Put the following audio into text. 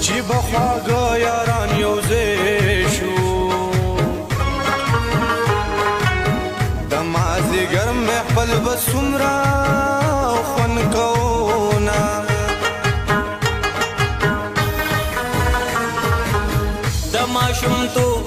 چې بخواږه یاران یوځای شو د مازدیګر محفل به څومره خوند کوونه د ماشومتوب